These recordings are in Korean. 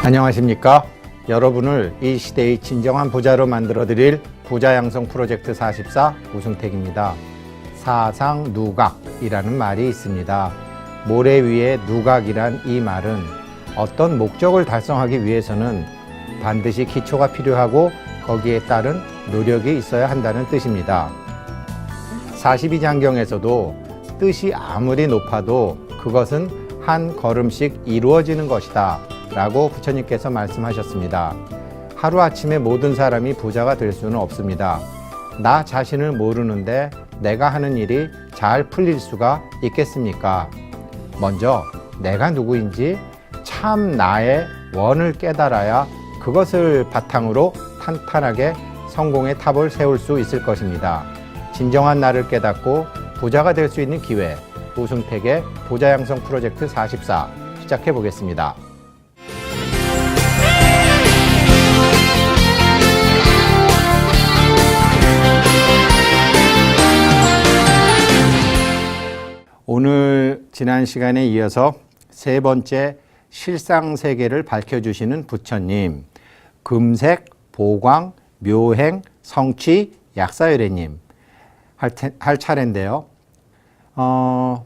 안녕하십니까? 여러분을 이 시대의 진정한 부자로 만들어드릴 부자양성 프로젝트 44 우승택입니다. 사상 누각이라는 말이 있습니다. 모래 위에 누각이란 이 말은 어떤 목적을 달성하기 위해서는 반드시 기초가 필요하고 거기에 따른 노력이 있어야 한다는 뜻입니다. 42장경에서도 뜻이 아무리 높아도 그것은 한 걸음씩 이루어지는 것이다 라고 부처님께서 말씀하셨습니다. 하루아침에 모든 사람이 부자가 될 수는 없습니다. 나 자신을 모르는데 내가 하는 일이 잘 풀릴 수가 있겠습니까? 먼저 내가 누구인지 참 나의 원을 깨달아야 그것을 바탕으로 탄탄하게 성공의 탑을 세울 수 있을 것입니다. 진정한 나를 깨닫고 부자가 될 수 있는 기회, 우승택의 부자양성 프로젝트 44 시작해 보겠습니다. 오늘 지난 시간에 이어서 세 번째 실상세계를 밝혀주시는 부처님, 금색, 보광, 묘행, 성취, 약사열애님 할 차례인데요.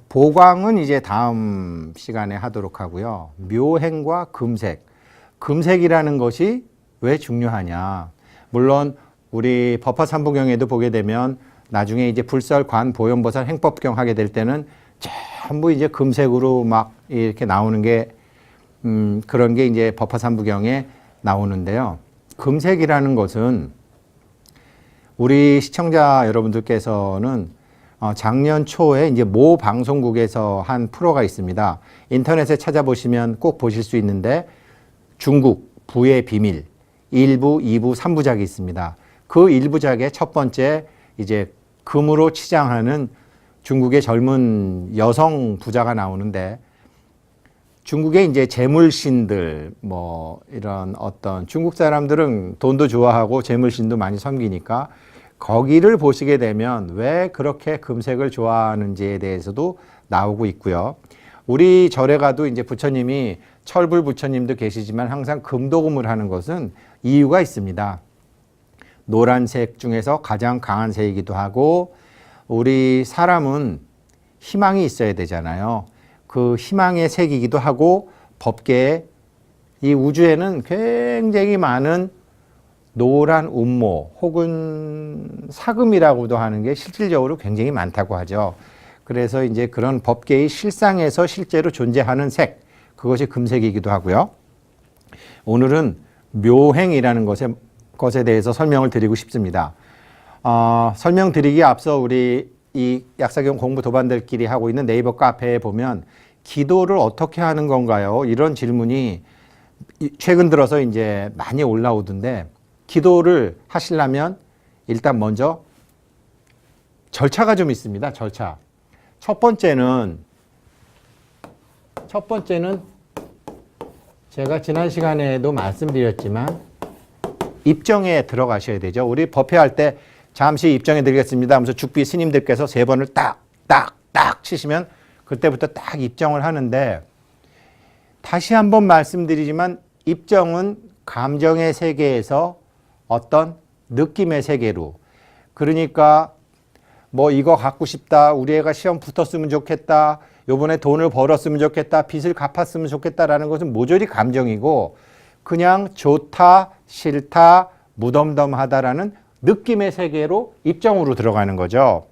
보광은 이제 다음 시간에 하도록 하고요. 묘행과 금색, 금색이라는 것이 왜 중요하냐? 물론 우리 법화삼부경에도 보게 되면 나중에 이제 불설, 관, 보현보살, 행법경 하게 될 때는 전부 이제 금색으로 막 이렇게 나오는 게 그런 게 이제 법화삼부경에 나오는데요. 금색이라는 것은 우리 시청자 여러분들께서는 작년 초에 이제 모 방송국에서 한 프로가 있습니다. 인터넷에 찾아보시면 꼭 보실 수 있는데 중국 부의 비밀 1부, 2부, 3부작이 있습니다. 그 1부작의 첫 번째 이제 금으로 치장하는 중국의 젊은 여성 부자가 나오는데 중국의 이제 재물신들 뭐 이런 어떤 중국 사람들은 돈도 좋아하고 재물신도 많이 섬기니까 거기를 보시게 되면 왜 그렇게 금색을 좋아하는지에 대해서도 나오고 있고요. 우리 절에 가도 이제 부처님이 철불 부처님도 계시지만 항상 금도금을 하는 것은 이유가 있습니다. 노란색 중에서 가장 강한 색이기도 하고 우리 사람은 희망이 있어야 되잖아요. 그 희망의 색이기도 하고 법계에 이 우주에는 굉장히 많은 노란 운모 혹은 사금이라고도 하는 게 실질적으로 굉장히 많다고 하죠. 그래서 이제 그런 법계의 실상에서 실제로 존재하는 색, 그것이 금색이기도 하고요. 오늘은 묘행이라는 것에 대해서 설명을 드리고 싶습니다. 설명드리기에 앞서 우리 이 약사경 공부 도반들끼리 하고 있는 네이버 카페에 보면 기도를 어떻게 하는 건가요? 이런 질문이 최근 들어서 이제 많이 올라오던데 기도를 하시려면 일단 먼저 절차가 좀 있습니다. 절차. 첫 번째는 제가 지난 시간에도 말씀드렸지만 입정에 들어가셔야 되죠. 우리 법회할 때 잠시 입정해 드리겠습니다 하면서 죽비 스님들께서 3번을 딱 치시면 그때부터 딱 입정을 하는데 다시 한번 말씀드리지만 입정은 감정의 세계에서 어떤 느낌의 세계로, 그러니까 뭐 이거 갖고 싶다, 우리 애가 시험 붙었으면 좋겠다, 요번에 돈을 벌었으면 좋겠다, 빚을 갚았으면 좋겠다라는 것은 모조리 감정이고 그냥 좋다, 싫다, 무덤덤하다라는 느낌의 세계로 입정으로 들어가는 거죠.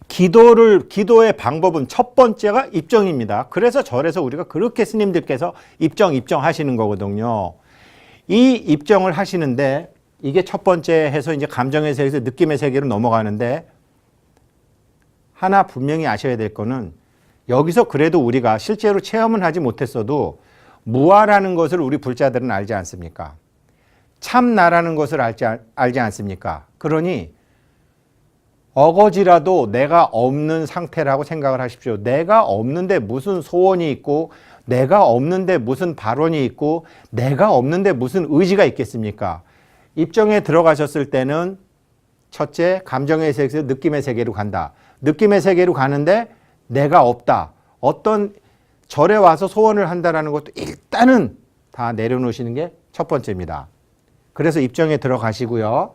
기도의 방법은 첫 번째가 입정입니다. 그래서 절에서 우리가 그렇게 스님들께서 입정 하시는 거거든요. 이 입정을 하시는데 이게 첫 번째 해서 이제 감정의 세계에서 느낌의 세계로 넘어가는데 하나 분명히 아셔야 될 거는 여기서 그래도 우리가 실제로 체험은 하지 못했어도 무아라는 것을 우리 불자들은 알지 않습니까? 참나라는 것을 알지 않습니까? 그러니 어거지라도 내가 없는 상태라고 생각을 하십시오. 내가 없는데 무슨 소원이 있고 내가 없는데 무슨 발언이 있고 내가 없는데 무슨 의지가 있겠습니까? 입정에 들어가셨을 때는 첫째, 감정의 세계에서 느낌의 세계로 간다. 느낌의 세계로 가는데 내가 없다. 어떤 절에 와서 소원을 한다는 것도 일단은 다 내려놓으시는 게 첫 번째입니다. 그래서 입정에 들어가시고요.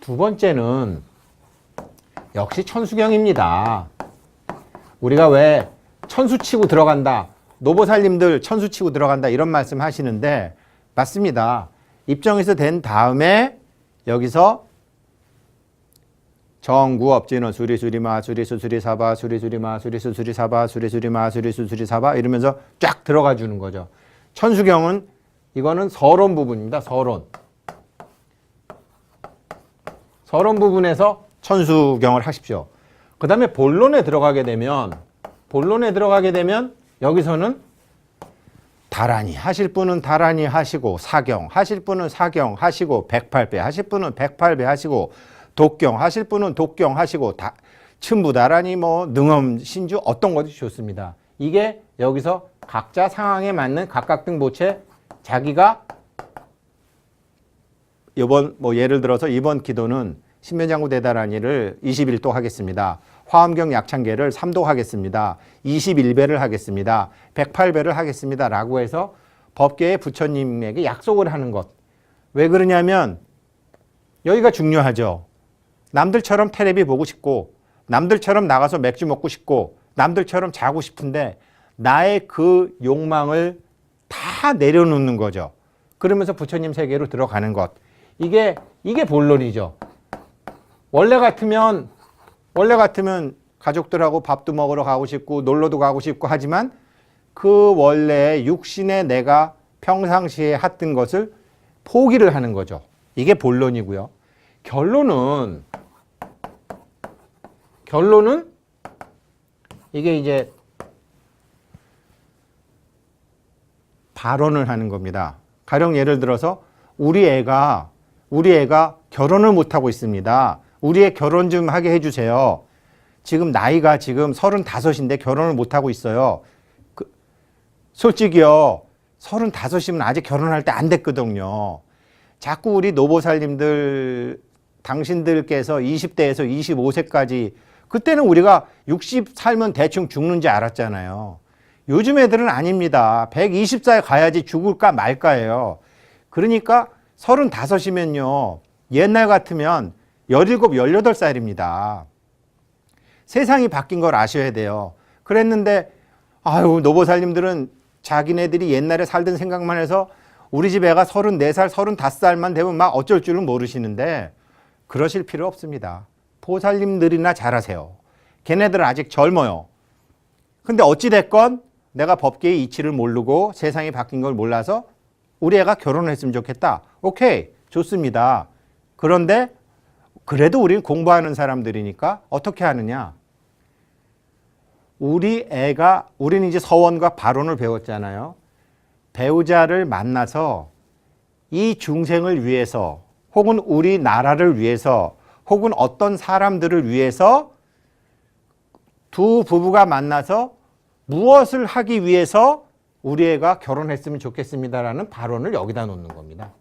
두 번째는 역시 천수경입니다. 우리가 왜 천수 치고 들어간다, 노보살님들 천수 치고 들어간다 이런 말씀 하시는데 맞습니다. 입정에서 된 다음에 여기서 정구 업진어 수리수리마 수리수수리사바 수리수리마 수리수수리사바 수리수리마 수리수수리사바 이러면서 쫙 들어가 주는 거죠. 천수경은 이거는 서론 부분입니다. 서론 부분에서 천수경을 하십시오. 그 다음에 본론에 들어가게 되면 여기서는 다란이 하실 분은 다란이 하시고, 사경 하실 분은 사경 하시고, 108배 하실 분은 108배 하시고, 독경 하실 분은 독경 하시고, 춘부다란이 뭐 능엄 신주 어떤 것이 좋습니다. 이게 여기서 각자 상황에 맞는 각각 등 모체 자기가 이번 뭐 예를 들어서 이번 기도는 신면장구 대다란이를 21도 하겠습니다. 화엄경 약창계를 3도 하겠습니다. 21배를 하겠습니다. 108배를 하겠습니다. 라고 해서 법계의 부처님에게 약속을 하는 것. 왜 그러냐면 여기가 중요하죠. 남들처럼 텔레비 보고 싶고, 남들처럼 나가서 맥주 먹고 싶고, 남들처럼 자고 싶은데 나의 그 욕망을 다 내려놓는 거죠. 그러면서 부처님 세계로 들어가는 것. 이게 본론이죠. 원래 같으면 가족들하고 밥도 먹으러 가고 싶고 놀러도 가고 싶고 하지만 그 원래 육신에 내가 평상시에 했던 것을 포기를 하는 거죠. 이게 본론이고요. 결론은 이게 이제 발언을 하는 겁니다. 가령 예를 들어서 우리 애가 결혼을 못하고 있습니다. 우리 애 결혼 좀 하게 해주세요. 지금 나이가 지금 35인데 결혼을 못하고 있어요. 솔직히요, 35이면 아직 결혼할 때 안 됐거든요. 자꾸 우리 노보살님들, 당신들께서 20대에서 25세까지, 그때는 우리가 60 살면 대충 죽는지 알았잖아요. 요즘 애들은 아닙니다. 120살 가야지 죽을까 말까예요. 그러니까 35이면요, 옛날 같으면 17, 18살입니다. 세상이 바뀐 걸 아셔야 돼요. 그랬는데 아유, 노보살님들은 자기네들이 옛날에 살던 생각만 해서 우리 집 애가 34살, 35살만 되면 막 어쩔 줄은 모르시는데 그러실 필요 없습니다. 보살님들이나 잘하세요. 걔네들은 아직 젊어요. 근데 어찌됐건 내가 법계의 이치를 모르고 세상이 바뀐 걸 몰라서 우리 애가 결혼을 했으면 좋겠다. 오케이, 좋습니다. 그런데 그래도 우리는 공부하는 사람들이니까 어떻게 하느냐. 우리는 이제 서원과 발언을 배웠잖아요. 배우자를 만나서 이 중생을 위해서 혹은 우리나라를 위해서 혹은 어떤 사람들을 위해서 두 부부가 만나서 무엇을 하기 위해서 우리 애가 결혼했으면 좋겠습니다라는 발언을 여기다 놓는 겁니다.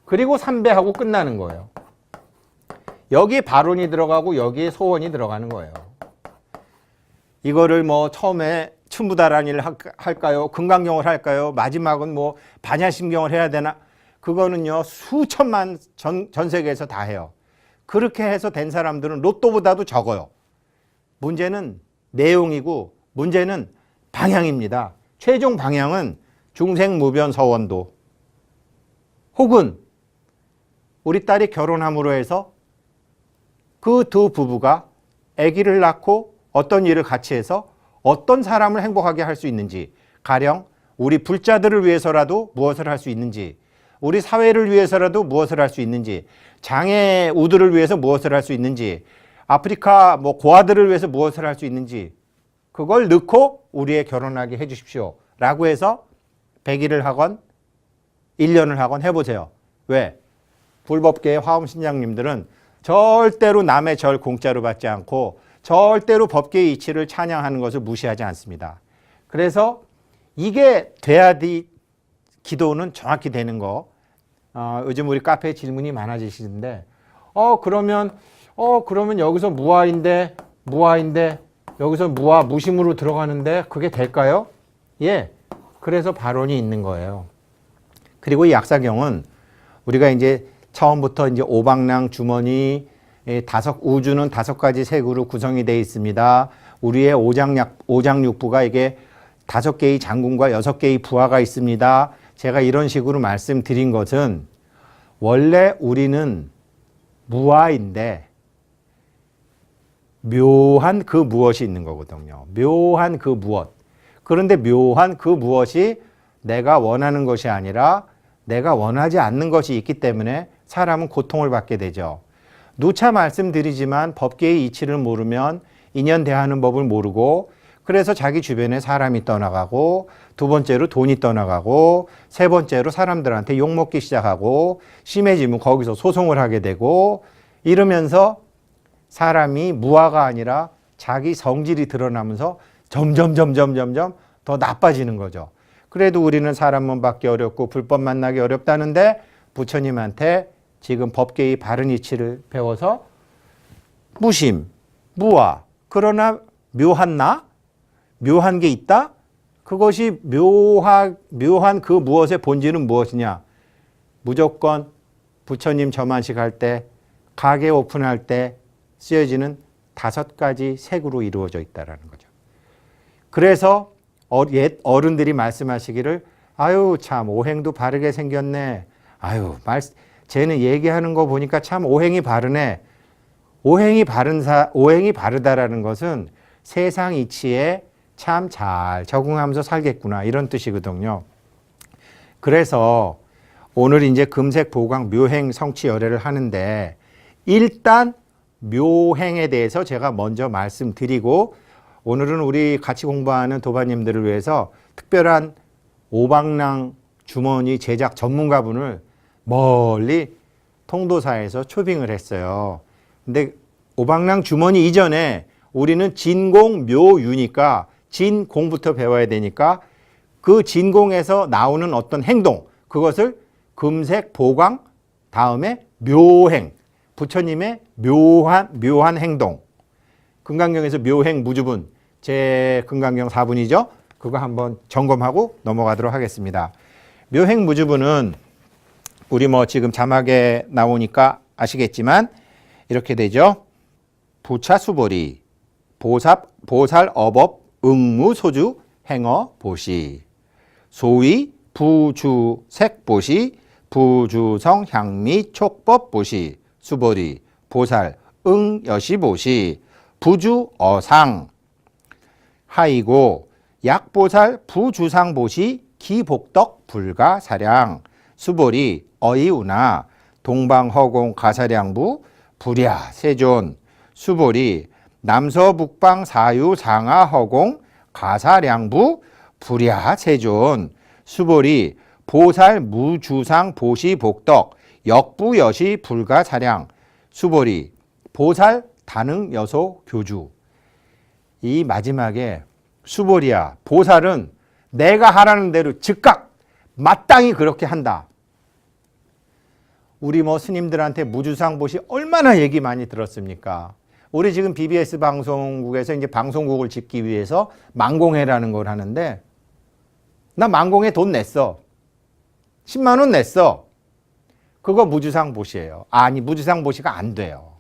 그리고 삼배하고 끝나는 거예요. 여기에 발언이 들어가고 여기에 소원이 들어가는 거예요. 이거를 뭐 처음에 춘부다란이를 할까요? 금강경을 할까요? 마지막은 뭐 반야심경을 해야 되나? 그거는요, 수천만 전 세계에서 다 해요. 그렇게 해서 된 사람들은 로또보다도 적어요. 문제는 내용이고 문제는 방향입니다. 최종 방향은 중생무변서원도 혹은 우리 딸이 결혼함으로 해서 그 두 부부가 아기를 낳고 어떤 일을 같이 해서 어떤 사람을 행복하게 할 수 있는지, 가령 우리 불자들을 위해서라도 무엇을 할 수 있는지, 우리 사회를 위해서라도 무엇을 할 수 있는지, 장애 우들을 위해서 무엇을 할 수 있는지, 아프리카 뭐 고아들을 위해서 무엇을 할 수 있는지, 그걸 넣고 우리의 결혼하게 해 주십시오 라고 해서 100일을 하건 1년을 하건 해보세요. 왜? 불법계의 화엄신장님들은 절대로 남의 절 공짜로 받지 않고 절대로 법계의 이치를 찬양하는 것을 무시하지 않습니다. 그래서 이게 돼야 기도는 정확히 되는 거. 요즘 우리 카페에 질문이 많아지시는데 그러면 여기서 무아인데 여기서 무심으로 들어가는데 그게 될까요? 예, 그래서 발언이 있는 거예요. 그리고 이 약사경은 우리가 이제 처음부터 이제 오방랑 주머니 우주는 5가지 색으로 구성이 되어 있습니다. 우리의 오장육부가 이게 5개의 장군과 6개의 부하가 있습니다. 제가 이런 식으로 말씀드린 것은 원래 우리는 무아인데 묘한 그 무엇이 있는 거거든요. 묘한 그 무엇. 그런데 묘한 그 무엇이 내가 원하는 것이 아니라 내가 원하지 않는 것이 있기 때문에 사람은 고통을 받게 되죠. 누차 말씀드리지만 법계의 이치를 모르면 인연 대하는 법을 모르고 그래서 자기 주변에 사람이 떠나가고 두 번째로 돈이 떠나가고 세 번째로 사람들한테 욕먹기 시작하고 심해지면 거기서 소송을 하게 되고 이러면서 사람이 무아가 아니라 자기 성질이 드러나면서 점점 더 나빠지는 거죠. 그래도 우리는 사람만 받기 어렵고 불법 만나기 어렵다는데 부처님한테 지금 법계의 바른 이치를 배워서 무심, 무아, 그러나 묘한 나? 묘한 게 있다? 그것이 묘한 그 무엇의 본질은 무엇이냐? 무조건 부처님 저만식 할 때, 가게 오픈할 때 쓰여지는 5가지 색으로 이루어져 있다는 거죠. 그래서 옛 어른들이 말씀하시기를 아유 참 오행도 바르게 생겼네. 아유 쟤는 얘기하는 거 보니까 참 오행이 바르네. 오행이 바르다라는 것은 세상 이치에 참 잘 적응하면서 살겠구나 이런 뜻이거든요. 그래서 오늘 이제 금색 보강 묘행 성취 열애를 하는데 일단 묘행에 대해서 제가 먼저 말씀드리고 오늘은 우리 같이 공부하는 도반님들을 위해서 특별한 오방랑 주머니 제작 전문가분을 멀리 통도사에서 초빙을 했어요. 근데 오방랑 주머니 이전에 우리는 진공 묘유니까 진공부터 배워야 되니까 그 진공에서 나오는 어떤 행동 그것을 금색 보강 다음에 묘행 부처님의 묘한 행동 금강경에서 묘행 무주분 제 금강경 4분이죠. 그거 한번 점검하고 넘어가도록 하겠습니다. 묘행 무주분은 우리 지금 자막에 나오니까 아시겠지만 이렇게 되죠. 부차수보리 보살 어법 응무소주 행어 보시 소위 부주색보시 부주성 향미 촉법 보시 수보리 보살 응여시보시 부주어상 하이고 약보살 부주상보시 기복덕 불가사량 수보리 어이우나 동방허공 가사량부 불야 세존 수보리 남서북방 사유 상하허공 가사량부 불야 세존 수보리 보살 무주상 보시 복덕 역부여시 불가사량 수보리 보살 다능 여소 교주. 이 마지막에 수보리야 보살은 내가 하라는 대로 즉각 마땅히 그렇게 한다. 우리 스님들한테 무주상 보시 얼마나 얘기 많이 들었습니까? 우리 지금 BBS 방송국에서 이제 방송국을 짓기 위해서 만공회라는 걸 하는데 나 만공회 돈 냈어. 10만 원 냈어. 그거 무주상 보시예요. 아니 무주상 보시가 안 돼요.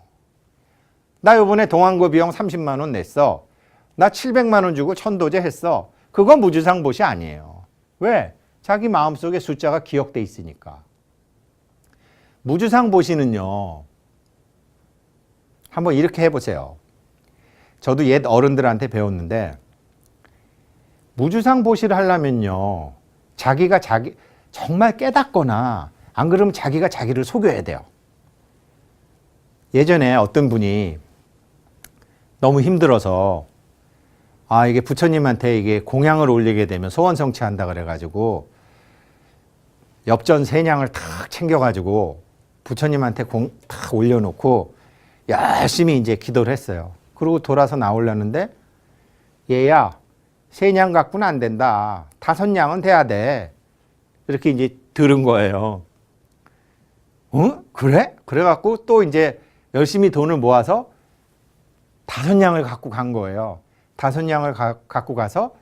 나 요번에 동안고 비용 30만 원 냈어. 나 700만 원 주고 천도제 했어. 그거 무주상 보시 아니에요. 왜? 자기 마음속에 숫자가 기억돼 있으니까. 무주상 보시는요. 한번 이렇게 해보세요. 저도 옛 어른들한테 배웠는데 무주상 보시를 하려면요. 자기가 정말 깨닫거나 안 그러면 자기가 자기를 속여야 돼요. 예전에 어떤 분이 너무 힘들어서 이게 부처님한테 이게 공양을 올리게 되면 소원 성취한다 그래가지고 엽전 3냥을 탁 챙겨가지고 부처님한테 탁 올려놓고 열심히 이제 기도를 했어요. 그리고 돌아서 나오려는데 얘야 3냥 갖고는 안 된다. 5냥은 돼야 돼. 이렇게 이제 들은 거예요. 그래? 그래갖고 또 이제 열심히 돈을 모아서 5냥을 갖고 간 거예요. 5냥을 갖고 가서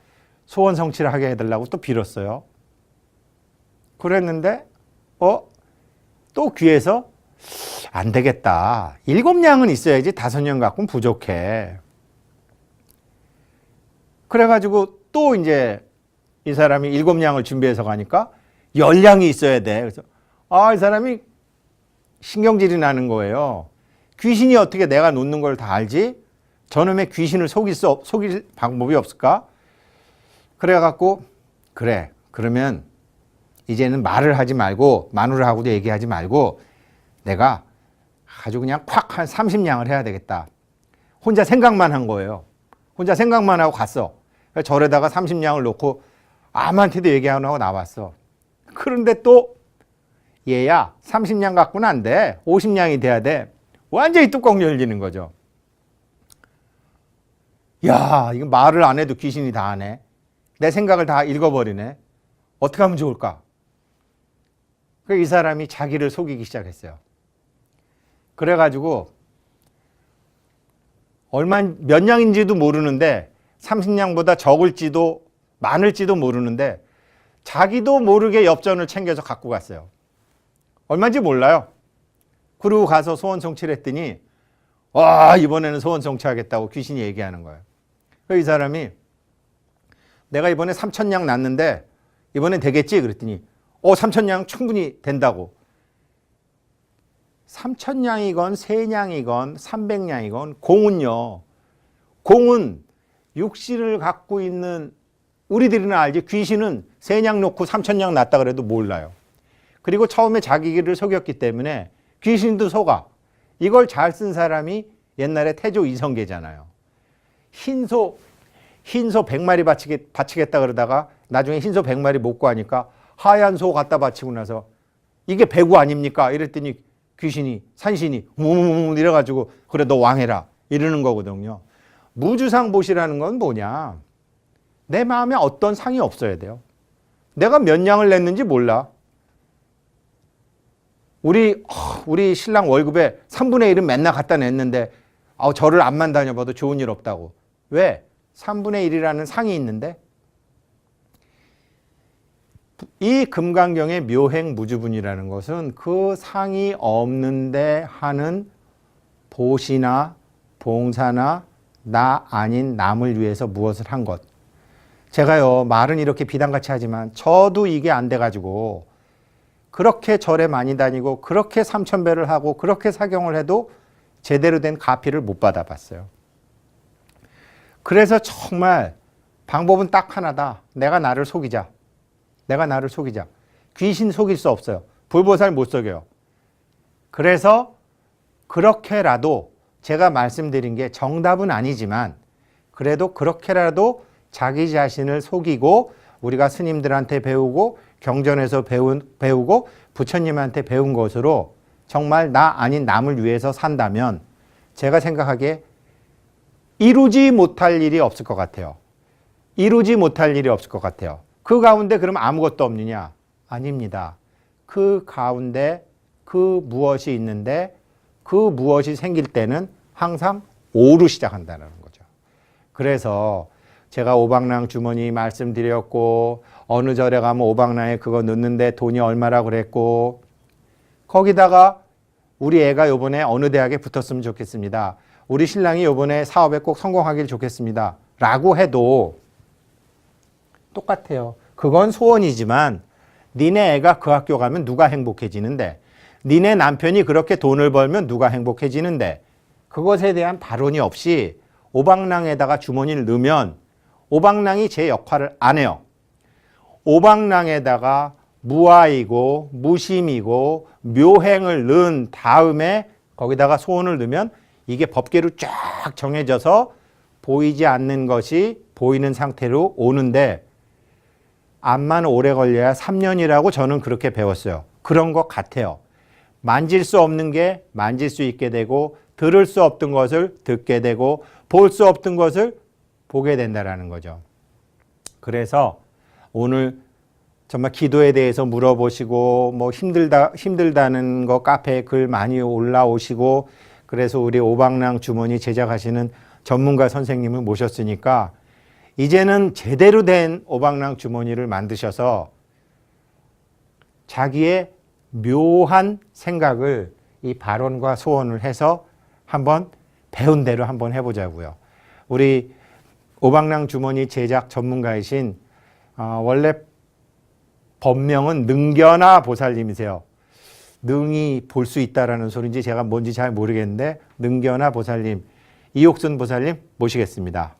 소원 성취를 하게 해달라고 또 빌었어요. 그랬는데 또 귀에서 안 되겠다. 7냥은 있어야지 5냥 갖고는 부족해. 그래가지고 또 이제 이 사람이 7냥을 준비해서 가니까 10냥이 있어야 돼. 그래서 이 사람이 신경질이 나는 거예요. 귀신이 어떻게 내가 놓는 걸 다 알지? 저놈의 귀신을 속일 방법이 없을까? 그래갖고 그래, 그러면 이제는 말을 하지 말고 마누라하고도 얘기하지 말고 내가 아주 그냥 콱 한 30냥을 해야 되겠다. 혼자 생각만 한 거예요. 혼자 생각만 하고 갔어. 절에다가 30냥을 놓고 아무한테도 얘기 안 하고 나왔어. 그런데 또 얘야 30냥 갖고는 안 돼. 50냥이 돼야 돼. 완전히 뚜껑 열리는 거죠. 야, 이거 말을 안 해도 귀신이 다 하네. 내 생각을 다 읽어버리네. 어떻게 하면 좋을까? 이 사람이 자기를 속이기 시작했어요. 그래가지고 몇 냥인지도 모르는데 30냥보다 적을지도 많을지도 모르는데 자기도 모르게 엽전을 챙겨서 갖고 갔어요. 얼마인지 몰라요. 그리고 가서 소원 성취를 했더니 이번에는 소원 성취하겠다고 귀신이 얘기하는 거예요. 이 사람이 내가 이번에 3,000냥 났는데 이번엔 되겠지? 그랬더니 3,000냥 충분히 된다고. 3,000냥이건 3냥이건 300냥이건 공은요. 공은 육신을 갖고 있는 우리들이나 알지 귀신은 3냥 놓고 3,000냥 났다 그래도 몰라요. 그리고 처음에 자기 길을 속였기 때문에 귀신도 속아. 이걸 잘 쓴 사람이 옛날에 태조 이성계잖아요. 흰소 100마리 바치겠다 그러다가 나중에 흰소 100마리 못 구하니까 하얀 소 갖다 바치고 나서 이게 배구 아닙니까? 이랬더니 귀신이 산신이 이래가지고 그래 너 왕해라 이러는 거거든요. 무주상보시라는 건 뭐냐? 내 마음에 어떤 상이 없어야 돼요. 내가 몇 냥을 냈는지 몰라. 우리 신랑 월급에 3분의 1은 맨날 갖다 냈는데 저를 앞만 다녀봐도 좋은 일 없다고. 왜? 3분의 1이라는 상이 있는데 이 금강경의 묘행무주분이라는 것은 그 상이 없는데 하는 보시나 봉사나 나 아닌 남을 위해서 무엇을 한 것. 제가요 말은 이렇게 비단같이 하지만 저도 이게 안 돼가지고 그렇게 절에 많이 다니고 그렇게 삼천배를 하고 그렇게 사경을 해도 제대로 된 가피를 못 받아봤어요. 그래서 정말 방법은 딱 하나다. 내가 나를 속이자. 내가 나를 속이자. 귀신 속일 수 없어요. 불보살 못 속여요. 그래서 그렇게라도 제가 말씀드린 게 정답은 아니지만 그래도 그렇게라도 자기 자신을 속이고 우리가 스님들한테 배우고 경전에서 배우고 부처님한테 배운 것으로 정말 나 아닌 남을 위해서 산다면 제가 생각하기에 이루지 못할 일이 없을 것 같아요. 이루지 못할 일이 없을 것 같아요. 그 가운데 그럼 아무것도 없느냐? 아닙니다. 그 가운데 그 무엇이 있는데 그 무엇이 생길 때는 항상 오로 시작한다는 거죠. 그래서 제가 오방랑 주머니 말씀드렸고 어느 절에 가면 오방랑에 그거 넣는데 돈이 얼마라 그랬고 거기다가 우리 애가 요번에 어느 대학에 붙었으면 좋겠습니다. 우리 신랑이 요번에 사업에 꼭 성공하길 좋겠습니다. 라고 해도 똑같아요. 그건 소원이지만 니네 애가 그 학교 가면 누가 행복해지는데 니네 남편이 그렇게 돈을 벌면 누가 행복해지는데 그것에 대한 발언이 없이 오방랑에다가 주머니를 넣으면 오방랑이 제 역할을 안 해요. 오방랑에다가 무아이고 무심이고 묘행을 넣은 다음에 거기다가 소원을 넣으면 이게 법계로 쫙 정해져서 보이지 않는 것이 보이는 상태로 오는데 암만 오래 걸려야 3년이라고 저는 그렇게 배웠어요. 그런 것 같아요. 만질 수 없는 게 만질 수 있게 되고 들을 수 없던 것을 듣게 되고 볼 수 없던 것을 보게 된다는 거죠. 그래서 오늘 정말 기도에 대해서 물어보시고 뭐 힘들다는 거 카페에 글 많이 올라오시고 그래서 우리 오방랑 주머니 제작하시는 전문가 선생님을 모셨으니까 이제는 제대로 된 오방랑 주머니를 만드셔서 자기의 묘한 생각을 이 발언과 소원을 해서 한번 배운 대로 한번 해보자고요. 우리 오방랑 주머니 제작 전문가이신 원래 법명은 능견아 보살님이세요. 능이 볼 수 있다라는 소리인지 제가 뭔지 잘 모르겠는데 능견아 보살님, 이옥순 보살님 모시겠습니다.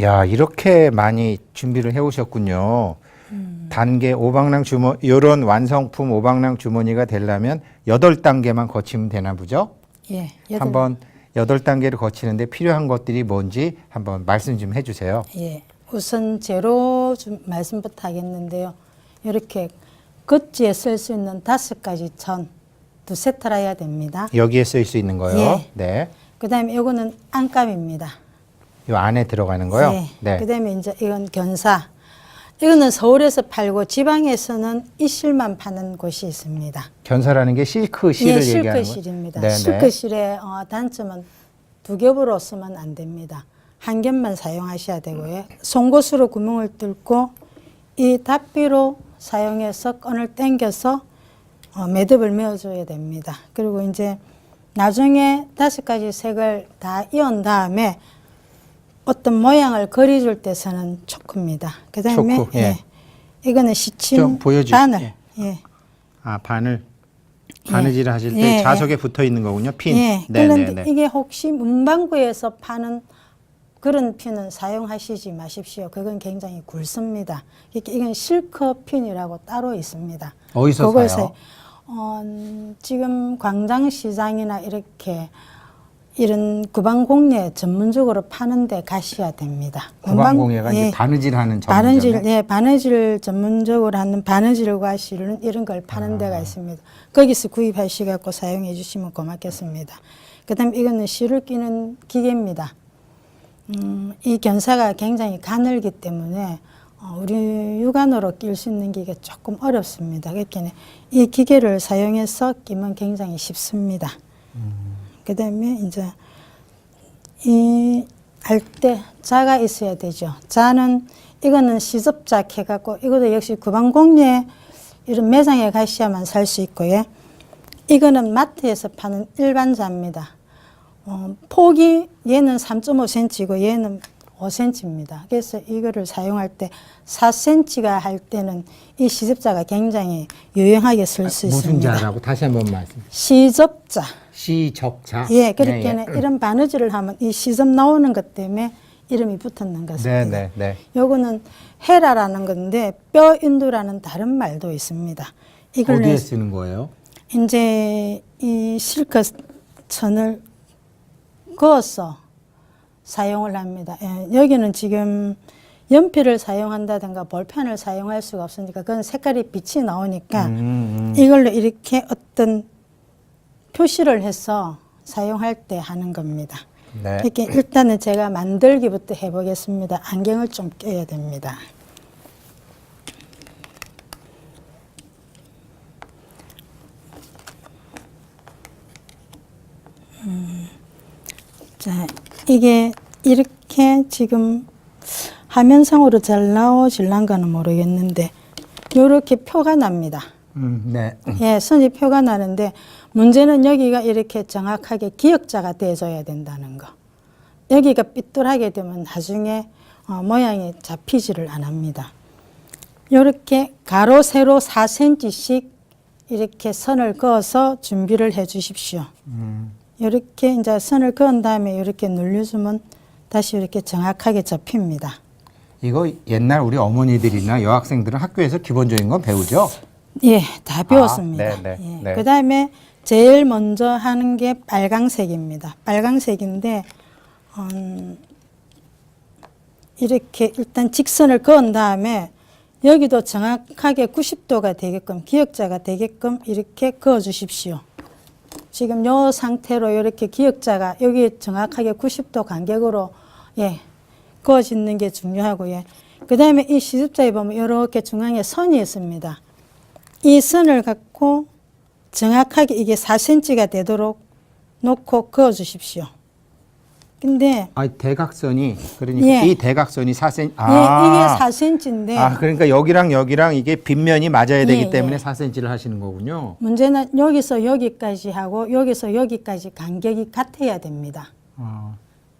야, 이렇게 많이 준비를 해 오셨군요. 단계 오방랑 주머니, 이런 완성품 오방랑 주머니가 되려면 8단계만 거치면 되나 보죠? 예. 한번 8단계를 거치는데 필요한 것들이 뭔지 한번 말씀 좀 해주세요. 예. 우선 재료 좀 말씀부터 하겠는데요. 이렇게 겉지에 쓸 수 있는 5가지 천 두세 털어야 됩니다. 여기에 쓸 수 있는 거요? 예. 네. 그 다음에 이거는 안감입니다. 이 안에 들어가는 거요? 예. 네. 그 다음에 이제 이건 견사. 이거는 서울에서 팔고 지방에서는 이 실만 파는 곳이 있습니다. 견사라는 게 실크 실을 예, 얘기하는 거예요? 실크실입니다. 네네. 실크실의 단점은 2겹으로 쓰면 안 됩니다. 한 겹만 사용하셔야 되고요. 송곳으로 구멍을 뚫고 이 답비로 사용해서 끈을 당겨서 매듭을 메어줘야 됩니다. 그리고 이제 나중에 5가지 색을 다 이은 다음에 어떤 모양을 그려줄 때 쓰는 초크입니다. 그 다음에 초크, 예. 이거는 좀 시침 보여주세요. 바늘. 예. 예. 아, 바느질을 하실 때 예, 자석에 붙어 있는 거군요. 핀. 예. 네, 그런데 네, 네. 이게 혹시 문방구에서 파는 그런 핀은 사용하시지 마십시오. 그건 굉장히 굵습니다. 이건 실크 핀이라고 따로 있습니다. 어디서 그걸 사요? 지금 광장시장이나 이렇게 이런 구방공예 전문적으로 파는데 가셔야 됩니다. 구방공예가 이제 예. 바느질하는 바느질, 전문점. 예, 바느질 전문적으로 하는 바느질과 실은 이런 걸 파는 데가 있습니다. 거기서 구입하시갖고 사용해 주시면 고맙겠습니다. 그 다음에 이거는 실을 끼는 기계입니다. 이 견사가 굉장히 가늘기 때문에 우리 육안으로 낄 수 있는 기계 조금 어렵습니다. 그렇게 이 기계를 사용해서 끼면 굉장히 쉽습니다. 그 다음에 이제 이 알대 자가 있어야 되죠. 자는 이거는 시접자 해갖고 이것도 역시 구방공예 이런 매장에 가셔야만 살 수 있고요. 이거는 마트에서 파는 일반 자입니다. 폭이 얘는 3.5cm고 얘는 5cm입니다. 그래서 이거를 사용할 때 4cm가 할 때는 이 시접자가 굉장히 유용하게 쓸 수 무슨 있습니다. 자라고 다시 한번 말씀. 시접자. 시접자. 예, 그렇게는 이런 바느질을 하면 이 시접 나오는 것 때문에 이름이 붙었는 것입니다. 네, 네, 네. 요거는 헤라라는 건데 뼈 인두라는 다른 말도 있습니다. 이걸 어디에 쓰는 거예요? 이제 이 실크 천을 그어서 사용을 합니다. 예, 여기는 지금 연필을 사용한다든가 볼펜을 사용할 수가 없으니까 그건 색깔이 빛이 나오니까 이걸로 이렇게 어떤 표시를 해서 사용할 때 하는 겁니다. 네. 이렇게 일단은 제가 만들기부터 해보겠습니다. 안경을 좀 껴야 됩니다. 자, 이게 이렇게 지금 화면상으로 잘 나오질란가는 모르겠는데 이렇게 표가 납니다. 네. 예, 선이 표가 나는데 문제는 여기가 이렇게 정확하게 기역자가 돼줘야 된다는 거. 여기가 삐뚤하게 되면 나중에 모양이 잡히지를 안 합니다. 이렇게 가로 세로 4cm씩 이렇게 선을 그어서 준비를 해 주십시오. 이렇게 이제 선을 그은 다음에 이렇게 눌려주면 다시 이렇게 정확하게 접힙니다. 이거 옛날 우리 어머니들이나 여학생들은 학교에서 기본적인 건 배우죠? 예, 다 배웠습니다. 네, 네, 예. 네. 그 다음에 제일 먼저 하는 게 빨강색입니다. 빨강색인데, 이렇게 일단 직선을 그은 다음에 여기도 정확하게 90도가 되게끔, 기역자가 되게끔 이렇게 그어 주십시오. 지금 요 상태로 이렇게 기역자가 여기 정확하게 90도 간격으로 예, 그어지는 게 중요하고요. 그 다음에 이 시접자에 보면 이렇게 중앙에 선이 있습니다. 이 선을 갖고 정확하게 이게 4cm가 되도록 놓고 그어 주십시오. 근데 아, 대각선이 그러니까 예. 이 대각선이 4cm. 예, 이게 4cm인데 아, 그러니까 여기랑 여기랑 이게 빗면이 맞아야 되기 예, 때문에 예. 4cm를 하시는 거군요. 문제는 여기서 여기까지 하고 여기서 여기까지 간격이 같아야 됩니다. 아,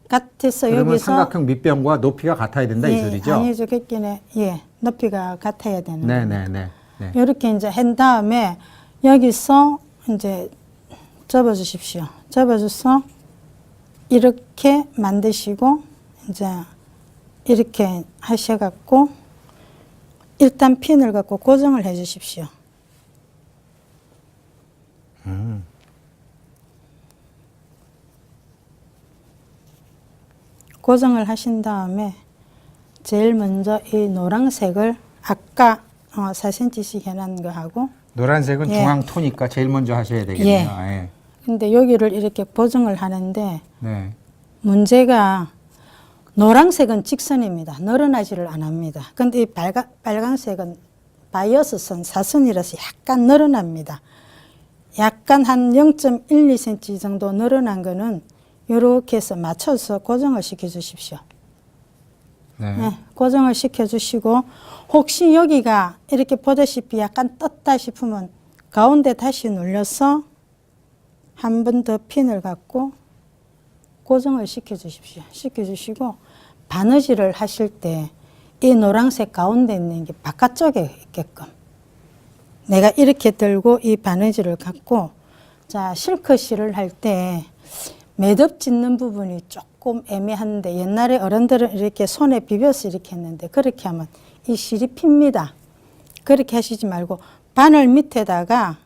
같아서 그러면 여기서 삼각형 밑변과 높이가 같아야 된다 이 소리죠? 아니죠. 그렇게는 예, 높이가 같아야 되는 네, 겁니다. 네, 네. 네. 이렇게 이제 한 다음에 여기서 이제 접어 주십시오. 접어줘서 이렇게 만드시고 이제 이렇게 하셔갖고 일단 핀을 갖고 고정을 해 주십시오. 고정을 하신 다음에 제일 먼저 이 노란색을 아까 4cm씩 해놓은 거 하고 노란색은 예. 중앙 토니까 제일 먼저 하셔야 되겠네요. 예. 근데 여기를 이렇게 고정을 하는데 네. 문제가 노란색은 직선입니다. 늘어나지를 안 합니다. 근데 이 빨간색은 바이어스선 사선이라서 약간 늘어납니다. 약간 한 0.12cm 정도 늘어난 거는 이렇게 해서 맞춰서 고정을 시켜 주십시오. 네. 네, 고정을 시켜 주시고 혹시 여기가 이렇게 보다시피 약간 떴다 싶으면 가운데 다시 눌려서 한 번 더 핀을 갖고 고정을 시켜 주십시오. 시켜 주시고 바느질을 하실 때 이 노란색 가운데 있는 게 바깥쪽에 있게끔 내가 이렇게 들고 이 바느질을 갖고 자 실크실을 할 때 매듭 짓는 부분이 조금 애매한데 옛날에 어른들은 이렇게 손에 비벼서 이렇게 했는데 그렇게 하면 이 실이 핍니다. 그렇게 하시지 말고 바늘 밑에다가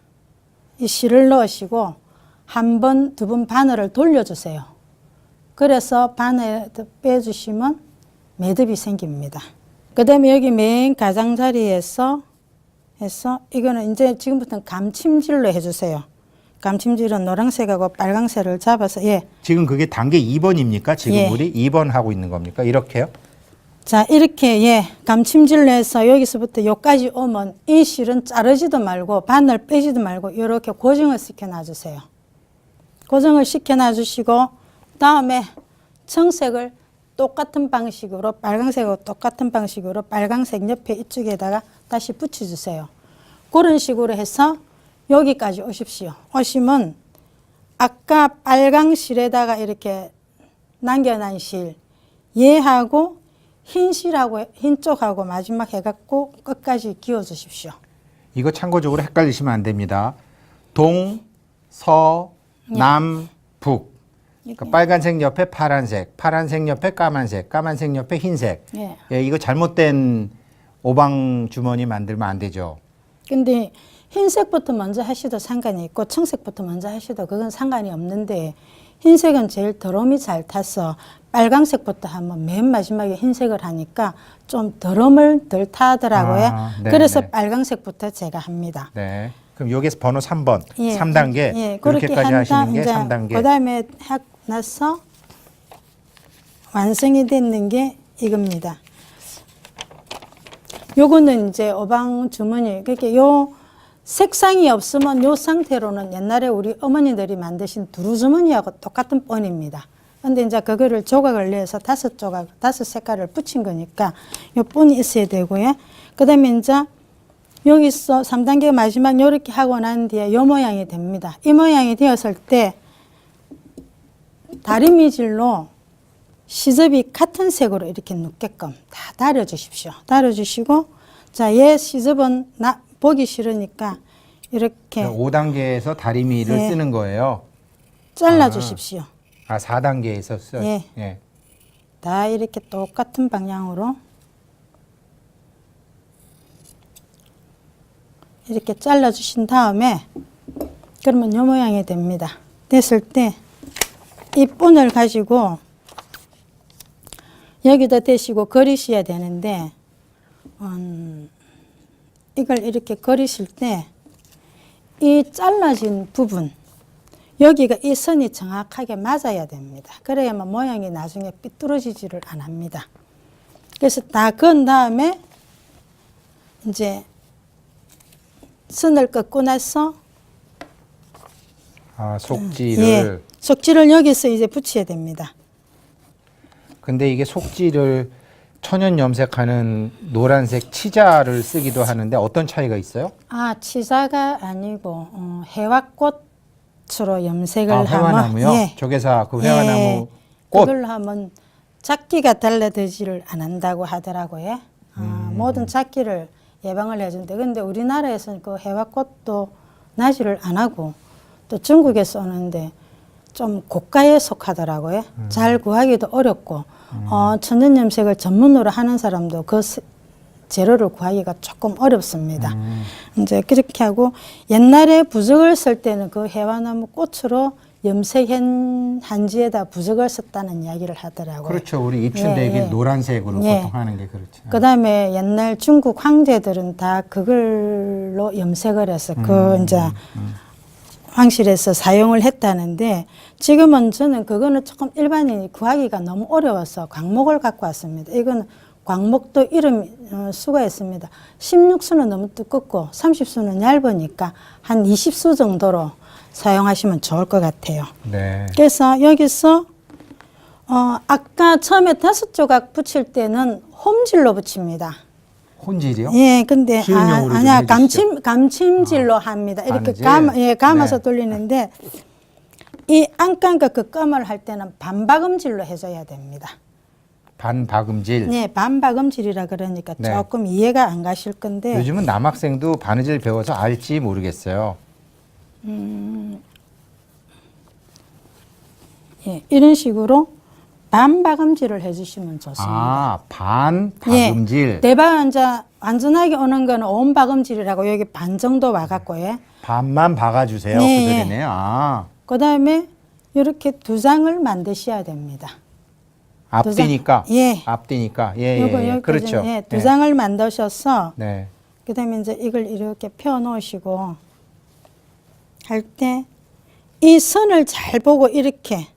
이 실을 넣으시고 한 번, 두 번 바늘을 돌려주세요. 그래서 바늘 빼주시면 매듭이 생깁니다. 그 다음에 여기 맨 가장자리에서 해서 이거는 이제 지금부터는 감침질로 해주세요. 감침질은 노란색하고 빨간색을 잡아서 예. 지금 그게 단계 2번입니까? 지금 예. 우리 2번 하고 있는 겁니까? 이렇게요? 자 이렇게 예 감침질로 해서 여기서부터 여기까지 오면 이 실은 자르지도 말고 바늘 빼지도 말고 이렇게 고정을 시켜 놔주세요. 고정을 시켜 놔주시고 다음에 청색을 똑같은 방식으로 빨간색하고 똑같은 방식으로 빨간색 옆에 이쪽에다가 다시 붙여주세요. 그런 식으로 해서 여기까지 오십시오. 오시면 아까 빨강 실에다가 이렇게 남겨놓은 실 얘하고 흰 실하고 흰 쪽하고 마지막 해갖고 끝까지 기워 주십시오. 이거 참고적으로 헷갈리시면 안 됩니다. 동, 서, 남, 북. 그러니까 빨간색 옆에 파란색, 파란색 옆에 까만색, 까만색 옆에 흰색. 예. 예, 이거 잘못된 오방 주머니 만들면 안 되죠. 근데 흰색부터 먼저 하셔도 상관이 있고 청색부터 먼저 하셔도 그건 상관이 없는데 흰색은 제일 더러움이 잘 타서 빨강색부터 하면 맨 마지막에 흰색을 하니까 좀 더러움을 덜 타더라고요. 아, 네, 그래서 네. 빨강색부터 제가 합니다. 네. 그럼 여기서 번호 3번, 예, 3단계 예, 그렇게 이렇게까지 하시는 게 3단계. 그다음에 하고 나서 완성이 됐는 게 이겁니다. 요거는 이제 오방 주머니. 그러니까 요 색상이 없으면 요 상태로는 옛날에 우리 어머니들이 만드신 두루 주머니하고 똑같은 본입니다. 근데 이제 그거를 조각을 내서 5조각, 5색깔을 붙인 거니까 요 본이 있어야 되고요. 그다음에 이제 여기서 3단계 마지막 요렇게 하고 난 뒤에 요 모양이 됩니다. 이 모양이 되었을 때 다리미질로 시접이 같은 색으로 이렇게 눕게끔 다 다려주십시오. 다려주시고 자, 얘 시접은 보기 싫으니까 이렇게 5단계에서 다리미를 예. 쓰는 거예요. 잘라주십시오. 아, 4단계에서 써. 예. 예. 다 이렇게 똑같은 방향으로 이렇게 잘라주신 다음에 그러면 요 모양이 됩니다. 됐을 때 이 본을 가지고 여기다 대시고 그리셔야 되는데 이걸 이렇게 그리실 때 이 잘라진 부분 여기가 이 선이 정확하게 맞아야 됩니다. 그래야만 모양이 나중에 삐뚤어지지를 안 합니다. 그래서 다 그은 다음에 이제 선을 긋고 나서 아, 속지를. 예, 속지를 여기서 이제 붙여야 됩니다. 근데 이게 속지를 천연 염색하는 노란색 치자를 쓰기도 하는데 어떤 차이가 있어요? 아, 치사가 아니고 해화꽃으로 염색을 하면 회화나무요? 예, 조개사 그 회화나무 예, 꽃. 그걸 하면 작기가 달라들지를 않는다고 하더라고요. 모든 작기를 예방을 해준대. 근데 우리나라에서는 그 해화꽃도 나지를 안 하고 또 중국에서 오는데 좀 고가에 속하더라고요. 잘 구하기도 어렵고 천연 염색을 전문으로 하는 사람도 그 재료를 구하기가 조금 어렵습니다. 이제 그렇게 하고 옛날에 부적을 쓸 때는 그 해화나무 꽃으로 염색한 한지에다 부적을 썼다는 이야기를 하더라고요. 그렇죠. 우리 입춘대기 예, 예. 노란색으로 예. 보통 하는 게 그렇죠. 그다음에 옛날 중국 황제들은 다 그걸로 염색을 해서 그 이제 황실에서 사용을 했다는데 지금은 저는 그거는 조금 일반인이 구하기가 너무 어려워서 광목을 갖고 왔습니다. 이거는 광목도 이름 수가 있습니다. 16수는 너무 두껍고 30수는 얇으니까 한 20수 정도로 사용하시면 좋을 것 같아요. 네. 그래서 여기서 아까 처음에 5조각 붙일 때는 홈질로 붙입니다. 혼질이요? 예, 근데 쉬운 용어로 좀 아니야 해주시죠. 감침질로 합니다. 이렇게 바느질? 감아서 네. 돌리는데 이 안감과 그 감을 할 때는 반박음질로 해줘야 됩니다. 반박음질. 네, 반박음질이라 그러니까 네. 조금 이해가 안 가실 건데 요즘은 남학생도 바느질 배워서 알지 모르겠어요. 예, 이런 식으로 반박음질을 해주시면 좋습니다. 아, 반박음질. 예, 대박 이제 완전하게 오는 거는 온박음질이라고 여기 반 정도 와갖고 예. 반만 박아주세요. 네, 그 소리네요. 아, 그 다음에 이렇게 두 장을 만드셔야 됩니다. 앞뒤니까. 예. 앞뒤니까. 예, 요거 예, 예. 여기까지는, 그렇죠. 예, 두 장을 만드셔서 네. 그 다음에 이제 이걸 이렇게 펴 놓으시고 할 때 이 선을 잘 보고 이렇게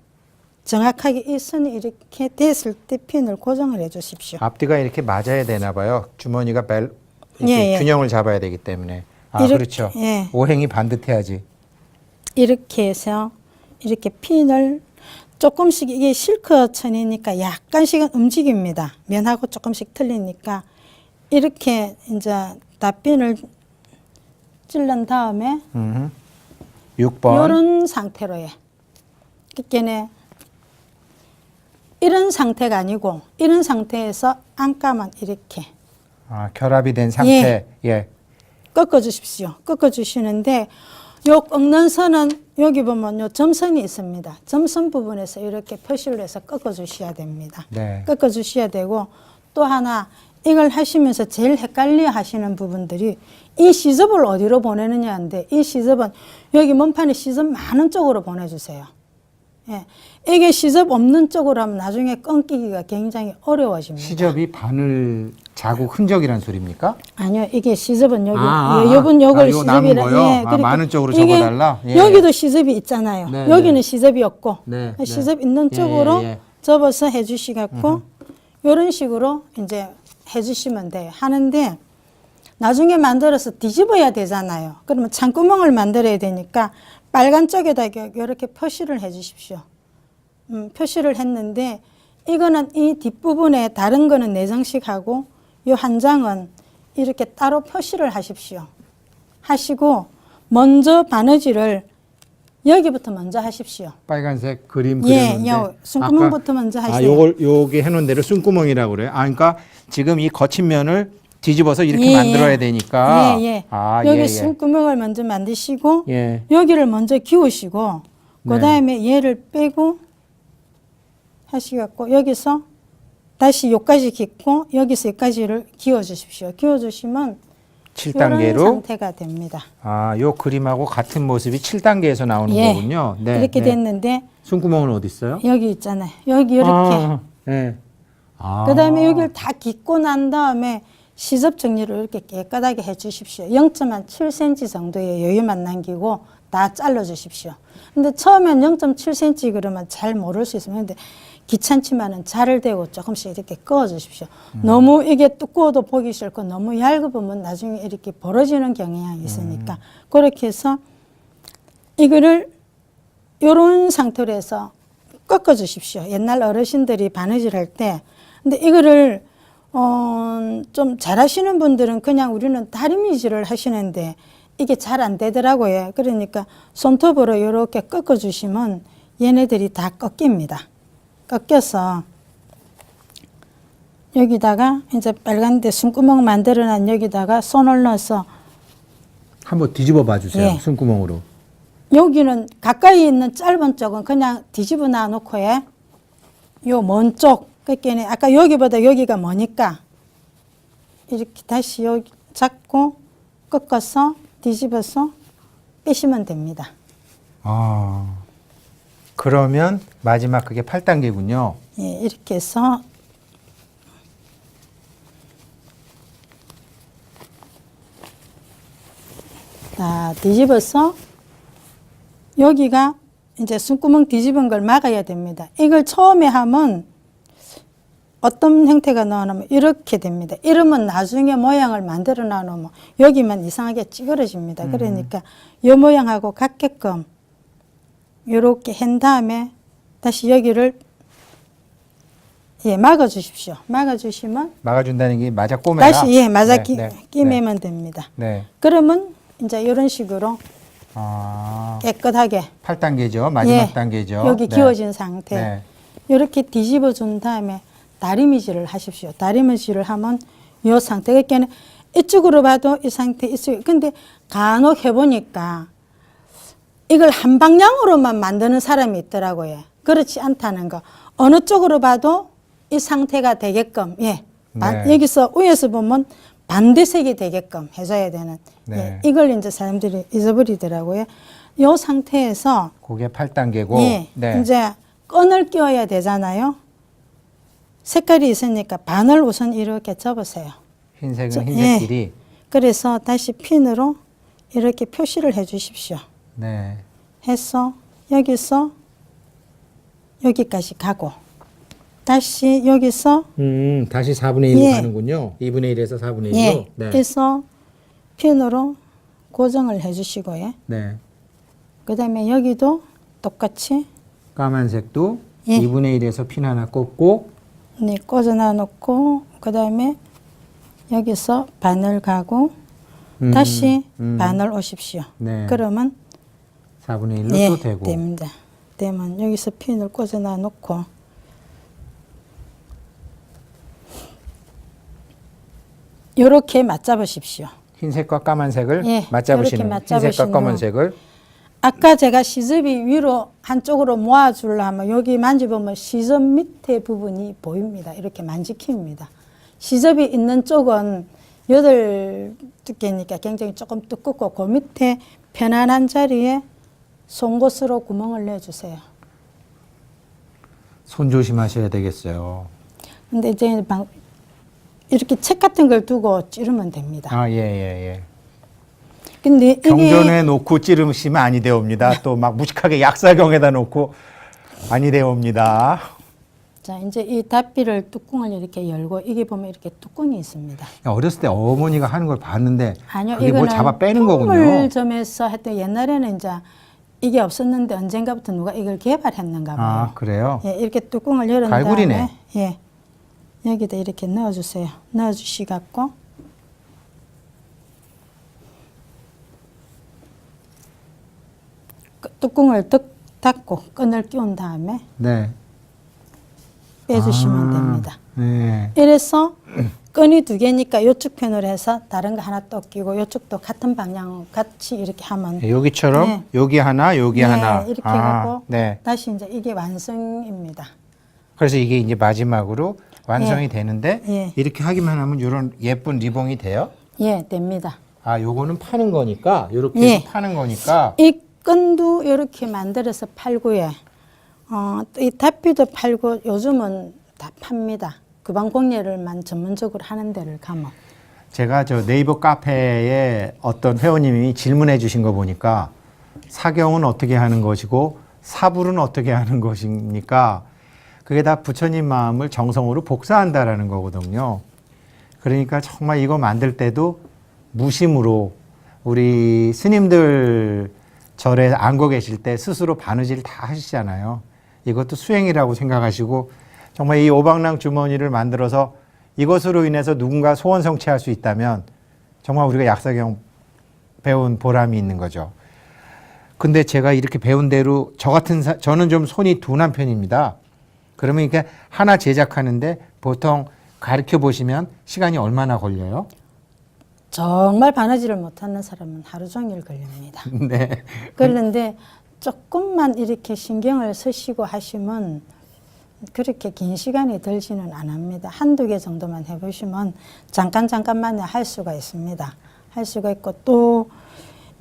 정확하게 이 선이 이렇게 됐을 때 핀을 고정을 해 주십시오. 앞뒤가 이렇게 맞아야 되나 봐요. 주머니가 이렇게 예, 예. 균형을 잡아야 되기 때문에. 아, 이렇게, 그렇죠. 예. 오행이 반듯해야지. 이렇게 해서 이렇게 핀을 조금씩 이게 실크 천이니까 약간씩은 움직입니다. 면하고 조금씩 틀리니까 이렇게 이제 다 핀을 찔른 다음에 6번. 이런 상태로요. 그러니까 이런 상태가 아니고 이런 상태에서 안감은 이렇게 아, 결합이 된 상태. 예. 꺾어 주십시오. 꺾어 주시는데 요 꺾는 선은 여기 보면 요 점선이 있습니다. 점선 부분에서 이렇게 표시를 해서 꺾어 주셔야 됩니다. 네. 꺾어 주셔야 되고 또 하나 이걸 하시면서 제일 헷갈려 하시는 부분들이 이 시접을 어디로 보내느냐인데 이 시접은 여기 몸판에 시접 많은 쪽으로 보내주세요. 예. 이게 시접 없는 쪽으로 하면 나중에 끊기기가 굉장히 어려워집니다. 시접이 바늘 자국 흔적이란 소리입니까? 아니요, 이게 시접은 여기, 아, 예, 요번 요걸 요 남은 시접이라, 거요? 아, 그러니까 많은 쪽으로 이게 접어달라? 예. 여기도 시접이 있잖아요. 네, 여기는 네. 시접이 없고, 네, 네. 시접 있는 예, 쪽으로 예, 예. 접어서 해주시갖고, 요런 식으로 이제 해주시면 돼요. 하는데, 나중에 만들어서 뒤집어야 되잖아요. 그러면 창구멍을 만들어야 되니까, 빨간 쪽에다 이렇게 표시를 해주십시오. 표시를 했는데, 이거는 이 뒷부분에 다른 거는 내장식하고, 요 한 장은 이렇게 따로 표시를 하십시오. 하시고 먼저 바느질을 여기부터 먼저 하십시오. 빨간색 그림 예, 그렸는데. 요 숨구멍부터 먼저 아, 하세요. 요걸 요게 해놓은 데를 숨구멍이라고 그래요. 아, 그러니까 지금 이 거친 면을 뒤집어서 이렇게 예, 만들어야 예. 되니까. 예, 예. 아, 여기 예, 예. 숨구멍을 먼저 만드시고 예. 여기를 먼저 기우시고 네. 그다음에 얘를 빼고 하시갖고 여기서 다시 요까지 깃고 여기서 여기까지를 기워 주십시오. 기워 주시면 이런 7단계로. 상태가 됩니다. 아, 요 그림하고 같은 모습이 7단계에서 나오는 예. 거군요. 네. 이렇게 네. 됐는데 숨구멍은 어디 있어요? 여기 있잖아요. 여기 이렇게. 아, 네. 아. 그다음에 여기를 다 깃고 난 다음에 시접 정리를 이렇게 깨끗하게 해 주십시오. 0.7cm 정도의 여유만 남기고 다 잘라 주십시오. 근데 처음엔 0.7cm 그러면 잘 모를 수 있습니다. 근데 귀찮지만은 자를 대고 조금씩 이렇게 꺼어 주십시오. 너무 이게 두꺼워도 보기 싫고 너무 얇으면 나중에 이렇게 벌어지는 경향이 있으니까 그렇게 해서 이거를 요런 상태로 해서 꺾어 주십시오. 옛날 어르신들이 바느질 할 때. 근데 이거를 좀 잘하시는 분들은 그냥 우리는 다리미질을 하시는데 이게 잘 안 되더라고요. 그러니까 손톱으로 이렇게 꺾어 주시면 얘네들이 다 꺾입니다. 꺾여서 여기다가 이제 빨간데 숨구멍 만들어놓은 여기다가 손을 넣어서 한번 뒤집어 봐 주세요. 예. 숨구멍으로. 여기는 가까이 있는 짧은 쪽은 그냥 뒤집어 놔놓고 요 먼 쪽, 그러니까 아까 여기보다 여기가 머니까 이렇게 다시 여기 잡고 꺾어서 뒤집어서 빼시면 됩니다. 아, 그러면 마지막 그게 8단계군요. 예, 이렇게 해서 다 뒤집어서 여기가 이제 숨구멍 뒤집은 걸 막아야 됩니다. 이걸 처음에 하면 어떤 형태가 나오냐면 이렇게 됩니다. 이러면 나중에 모양을 만들어 놔놓으면 여기만 이상하게 찌그러집니다. 그러니까 이 모양하고 같게끔 이렇게 한 다음에 다시 여기를 예, 막아 주십시오. 막아 주시면 막아준다는 게 맞아 꼬매라. 다시 예, 맞아 네, 끼매면 됩니다. 네. 그러면 이제 이런 식으로 아, 깨끗하게 8단계죠. 마지막 예, 단계죠. 여기 네. 기워진 상태. 네. 이렇게 뒤집어 준 다음에 다리미질을 하십시오. 다리미질을 하면 이 상태. 그러니까 이쪽으로 봐도 이 상태 있어요. 근데 간혹 해보니까 이걸 한 방향으로만 만드는 사람이 있더라고요. 그렇지 않다는 거. 어느 쪽으로 봐도 이 상태가 되게끔, 예. 네. 여기서 위에서 보면 반대색이 되게끔 해줘야 되는. 네. 예. 이걸 이제 사람들이 잊어버리더라고요. 이 상태에서 그게 8단계고. 예, 네. 이제 끈을 끼워야 되잖아요. 색깔이 있으니까 반을 우선 이렇게 접으세요. 흰색은 예. 흰색끼리. 그래서 다시 핀으로 이렇게 표시를 해 주십시오. 네. 해서 여기서 여기까지 가고 다시 여기서 다시 4분의 1로 예. 가는군요. 2분의 1에서 4분의 1로. 예, 네. 해서 핀으로 고정을 해 주시고요. 네. 그다음에 여기도 똑같이 까만색도 예. 2분의 1에서 핀 하나 꽂고 네, 꽂아놔 놓고 그다음에 여기서 바늘 가고 다시 바늘 오십시오. 네. 그러면 4분의 1로 예, 또 되고. 됩니다. 되면 여기서 핀을 꽂아놔 놓고 요렇게 맞잡으십시오. 흰색과 까만색을 예, 맞잡으시는 이렇게 맞잡으신 흰색과 후. 검은색을 아까 제가 시접이 위로 한쪽으로 모아주려면 여기 만져보면 시접 밑에 부분이 보입니다. 이렇게 만지킵니다. 시접이 있는 쪽은 8개니까 굉장히 조금 두껍고 그 밑에 편안한 자리에 송곳으로 구멍을 내주세요. 손 조심하셔야 되겠어요. 근데 이제 이렇게 책 같은 걸 두고 찌르면 됩니다. 아, 예, 예, 예. 근데 이게 경전에 놓고 찌르시면 아니 되옵니다. 또 막 무식하게 약사경에다 놓고 아니 되옵니다. 자, 이제 이 닫비를 뚜껑을 이렇게 열고 이게 보면 이렇게 뚜껑이 있습니다. 어렸을 때 어머니가 하는 걸 봤는데 아니요, 그게 뭘 이거는 잡아 빼는 거군요. 풍물점에서 했던 옛날에는 이제 이게 없었는데 언젠가부터 누가 이걸 개발했는가 봐요. 아, 그래요? 예, 이렇게 뚜껑을 열은 갈고리네. 다음에 예, 여기다 이렇게 넣어주세요. 넣어주시갖고 뚜껑을 닫고 끈을 끼운 다음에 네. 빼주시면 아, 됩니다. 네. 이래서 끈이 2개니까 이쪽 편으로 해서 다른 거 하나 또 끼고 이쪽도 같은 방향 같이 이렇게 하면 여기처럼 네. 여기 하나, 여기 네, 하나. 이렇게 아, 해갖고 네. 다시 이제 이게 완성입니다. 그래서 이게 이제 마지막으로 완성이 예. 되는데 예. 이렇게 하기만 하면 이런 예쁜 리봉이 돼요. 예, 됩니다. 아, 요거는 파는 거니까 이렇게 예. 해서 파는 거니까 이 끈도 이렇게 만들어서 팔고요. 이 닫비도 팔고 요즘은 다 팝니다. 구방공예를만 전문적으로 하는 데를 가면. 제가 저 네이버 카페에 어떤 회원님이 질문해 주신 거 보니까 사경은 어떻게 하는 것이고 사불은 어떻게 하는 것입니까? 그게 다 부처님 마음을 정성으로 복사한다라는 거거든요. 그러니까 정말 이거 만들 때도 무심으로 우리 스님들 절에 안고 계실 때 스스로 바느질 다 하시잖아요. 이것도 수행이라고 생각하시고 정말 이 오방랑 주머니를 만들어서 이것으로 인해서 누군가 소원 성취할 수 있다면 정말 우리가 약사경 배운 보람이 있는 거죠. 근데 제가 이렇게 배운 대로 저는 좀 손이 둔한 편입니다. 그러면 이렇게 하나 제작하는데 보통 가르쳐 보시면 시간이 얼마나 걸려요? 정말 바느질을 못하는 사람은 하루 종일 걸립니다. 네. 그런데 조금만 이렇게 신경을 쓰시고 하시면 그렇게 긴 시간이 들지는 않습니다. 한두 개 정도만 해보시면 잠깐만에 할 수가 있습니다. 할 수가 있고 또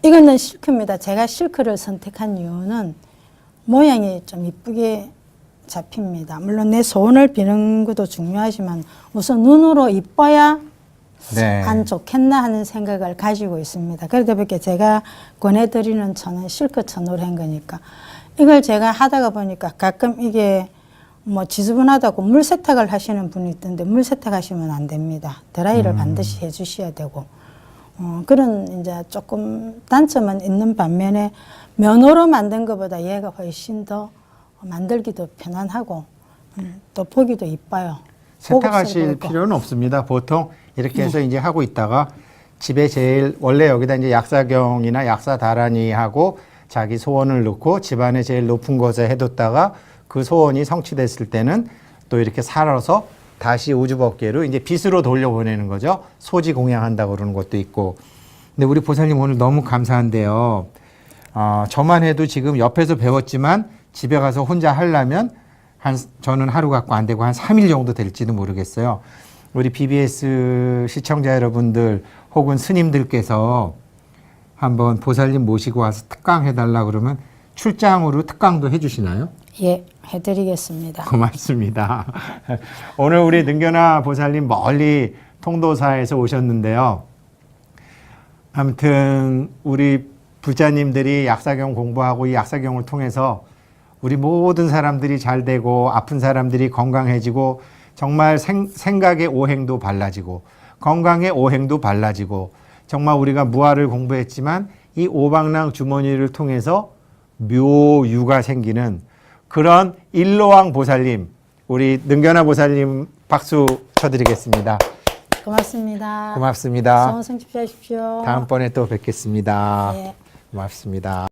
이거는 실크입니다. 제가 실크를 선택한 이유는 모양이 좀 이쁘게 잡힙니다. 물론 내 소원을 비는 것도 중요하지만 우선 눈으로 이뻐야 네. 안 좋겠나 하는 생각을 가지고 있습니다. 그러다 보니까 제가 권해드리는 천은 실크 천으로 한 거니까 이걸 제가 하다가 보니까 가끔 이게 뭐 지저분하다고 물 세탁을 하시는 분이 있던데 물 세탁하시면 안 됩니다. 드라이를 반드시 해주셔야 되고 그런 이제 조금 단점은 있는 반면에 면으로 만든 것보다 얘가 훨씬 더 만들기도 편안하고 또 보기도 이뻐요. 세탁하실 필요는 없습니다. 보통 이렇게 해서 이제 하고 있다가 집에 제일 원래 여기다 이제 약사경이나 약사다란이하고 자기 소원을 넣고 집안에 제일 높은 곳에 해뒀다가 그 소원이 성취됐을 때는 또 이렇게 살아서 다시 우주법계로 이제 빛으로 돌려보내는 거죠. 소지 공양한다고 그러는 것도 있고. 근데 우리 보살님 오늘 너무 감사한데요. 저만 해도 지금 옆에서 배웠지만 집에 가서 혼자 하려면 저는 하루 갖고 안 되고 한 3일 정도 될지도 모르겠어요. 우리 BBS 시청자 여러분들 혹은 스님들께서 한번 보살님 모시고 와서 특강 해달라 그러면 출장으로 특강도 해주시나요? 예, 해드리겠습니다. 고맙습니다. 오늘 우리 능견아 보살님 멀리 통도사에서 오셨는데요. 아무튼 우리 부자님들이 약사경 공부하고 이 약사경을 통해서 우리 모든 사람들이 잘 되고 아픈 사람들이 건강해지고 정말 생각의 오행도 발라지고 건강의 오행도 발라지고 정말 우리가 무아를 공부했지만 이 오방랑 주머니를 통해서 묘유가 생기는 그런 일로왕 보살님 우리 능견아 보살님 박수 쳐드리겠습니다. 고맙습니다. 고맙습니다. 소원 성취하십시오. 다음번에 또 뵙겠습니다. 네. 고맙습니다.